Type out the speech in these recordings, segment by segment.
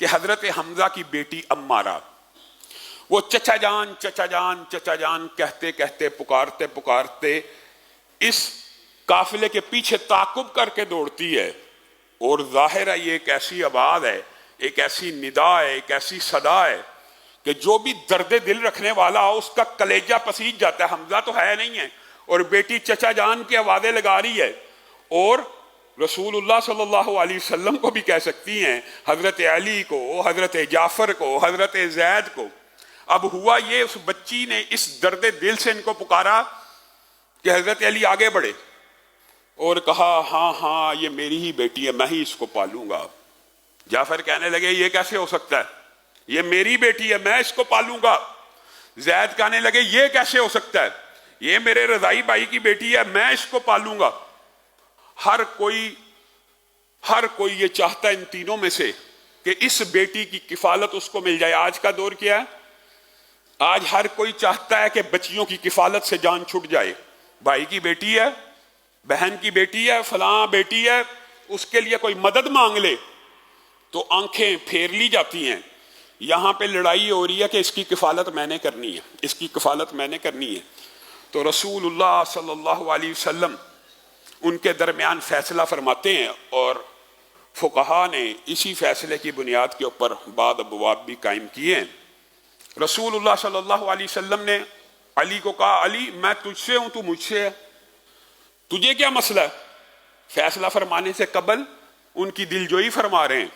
کہ حضرت حمزہ کی بیٹی عمارہ، وہ چچا جان چچا جان چچا جان کہتے کہتے پکارتے پکارتے اس قافلے کے پیچھے تعاقب کر کے دوڑتی ہے، اور ظاہر ہے یہ ایک ایسی آواز ہے، ایک ایسی ندا ہے، ایک ایسی صدا ہے کہ جو بھی درد دل رکھنے والا ہو اس کا کلیجہ پسیج جاتا ہے۔ حمزہ تو ہے نہیں ہے، اور بیٹی چچا جان کی آوازیں لگا رہی ہے، اور رسول اللہ صلی اللہ علیہ وسلم کو بھی کہہ سکتی ہیں، حضرت علی کو، حضرت جعفر کو، حضرت زید کو۔ اب ہوا یہ، اس بچی نے اس درد دل سے ان کو پکارا کہ حضرت علی آگے بڑھے اور کہا ہاں ہاں یہ میری ہی بیٹی ہے، میں ہی اس کو پالوں گا۔ جعفر کہنے لگے یہ کیسے ہو سکتا ہے، یہ میری بیٹی ہے، میں اس کو پالوں گا۔ زید کہنے لگے یہ کیسے ہو سکتا ہے، یہ میرے رضائی بھائی کی بیٹی ہے، میں اس کو پالوں گا۔ ہر کوئی یہ چاہتا ہے ان تینوں میں سے کہ اس بیٹی کی کفالت اس کو مل جائے۔ آج کا دور کیا ہے؟ آج ہر کوئی چاہتا ہے کہ بچیوں کی کفالت سے جان چھٹ جائے۔ بھائی کی بیٹی ہے، بہن کی بیٹی ہے، فلاں بیٹی ہے، اس کے لیے کوئی مدد مانگ لے تو آنکھیں پھیر لی جاتی ہیں۔ یہاں پہ لڑائی ہو رہی ہے کہ اس کی کفالت میں نے کرنی ہے، اس کی کفالت میں نے کرنی ہے۔ تو رسول اللہ صلی اللہ علیہ وسلم ان کے درمیان فیصلہ فرماتے ہیں، اور فقہا نے اسی فیصلے کی بنیاد کے اوپر بعض ابواب بھی قائم کیے ہیں۔ رسول اللہ صلی اللہ علیہ وسلم نے علی کو کہا علی میں تجھ سے ہوں، تو مجھ سے ہے، تجھے کیا مسئلہ ہے؟ فیصلہ فرمانے سے قبل ان کی دلجوئی فرما رہے ہیں۔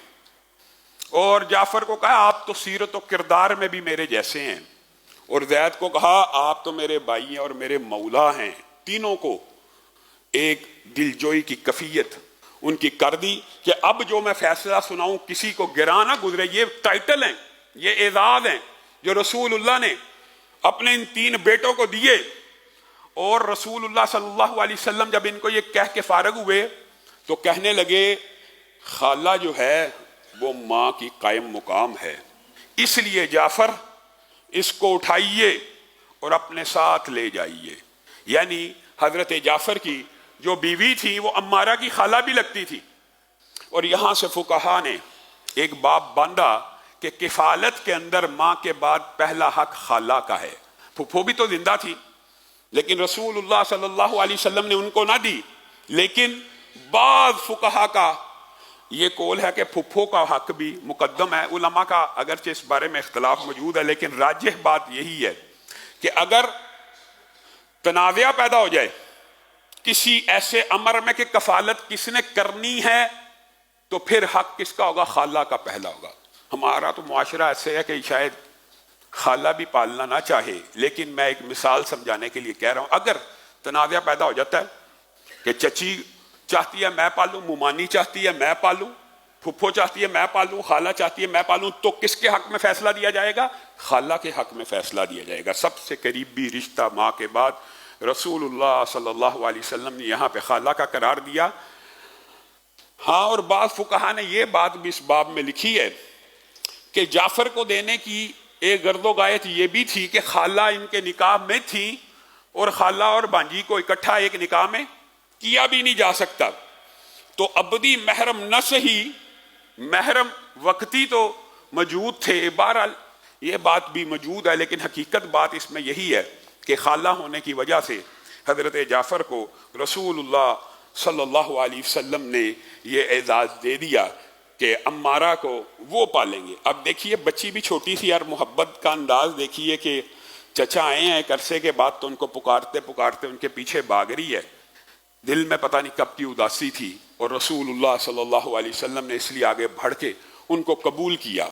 اور جعفر کو کہا آپ تو سیرت و کردار میں بھی میرے جیسے ہیں، اور زید کو کہا آپ تو میرے بھائی ہیں اور میرے مولا ہیں۔ تینوں کو ایک دلجوئی کی کفیت ان کی کر دی کہ اب جو میں فیصلہ سناؤں کسی کو گرا نہ گزرے۔ یہ ٹائٹل ہیں، یہ اعزاز ہیں جو رسول اللہ نے اپنے ان تین بیٹوں کو دیے۔ اور رسول اللہ صلی اللہ علیہ وسلم جب ان کو یہ کہہ کے فارغ ہوئے تو کہنے لگے خالہ جو ہے وہ ماں کی قائم مقام ہے، اس لیے جعفر اس کو اٹھائیے اور اپنے ساتھ لے جائیے۔ یعنی حضرت جعفر کی جو بیوی تھی وہ عمارہ کی خالہ بھی لگتی تھی۔ اور یہاں سے فقہا نے ایک باب باندھا کہ کفالت کے اندر ماں کے بعد پہلا حق خالہ کا ہے۔ پھپھو بھی تو زندہ تھی لیکن رسول اللہ صلی اللہ علیہ وسلم نے ان کو نہ دی، لیکن بعض فقہا کا یہ قول ہے کہ پھپھو کا حق بھی مقدم ہے۔ علماء کا اگرچہ اس بارے میں اختلاف موجود ہے، لیکن راجح بات یہی ہے کہ اگر تنازع پیدا ہو جائے کسی ایسے امر میں کہ کفالت کس نے کرنی ہے تو پھر حق کس کا ہوگا؟ خالہ کا پہلا ہوگا۔ ہمارا تو معاشرہ ایسے ہے کہ شاید خالہ بھی پالنا نہ چاہے، لیکن میں ایک مثال سمجھانے کے لیے کہہ رہا ہوں، اگر تنازع پیدا ہو جاتا ہے کہ چچی چاہتی ہے میں پالوں، ممانی چاہتی ہے میں پالوں، پھپھو چاہتی ہے میں پالوں، خالہ چاہتی ہے میں پالوں، تو کس کے حق میں فیصلہ دیا جائے گا؟ خالہ کے حق میں فیصلہ دیا جائے گا۔ سب سے قریبی رشتہ ماں کے بعد رسول اللہ صلی اللہ علیہ وسلم نے یہاں پہ خالہ کا قرار دیا۔ ہاں، اور بعض فقہا نے یہ بات بھی اس باب میں لکھی ہے کہ جعفر کو دینے کی ایک گرد و غایت یہ بھی تھی کہ خالہ ان کے نکاح میں تھی، اور خالہ اور بانجی کو اکٹھا ایک نکاح میں کیا بھی نہیں جا سکتا، تو ابدی محرم نہ صحیح محرم وقتی تو موجود تھے۔ بہرحال یہ بات بھی موجود ہے، لیکن حقیقت بات اس میں یہی ہے کہ خالہ ہونے کی وجہ سے حضرت جعفر کو رسول اللہ صلی اللہ علیہ وسلم نے یہ اعزاز دے دیا کہ عمارہ کو وہ پالیں گے۔ اب دیکھیے بچی بھی چھوٹی سی، یار محبت کا انداز دیکھیے کہ چچا آئے ہیں ایک عرصے کے بعد تو ان کو پکارتے پکارتے ان کے پیچھے بھاگ رہی ہے۔ دل میں پتہ نہیں کب کی اداسی تھی، اور رسول اللہ صلی اللہ علیہ وسلم نے اس لیے آگے بڑھ کے ان کو قبول کیا۔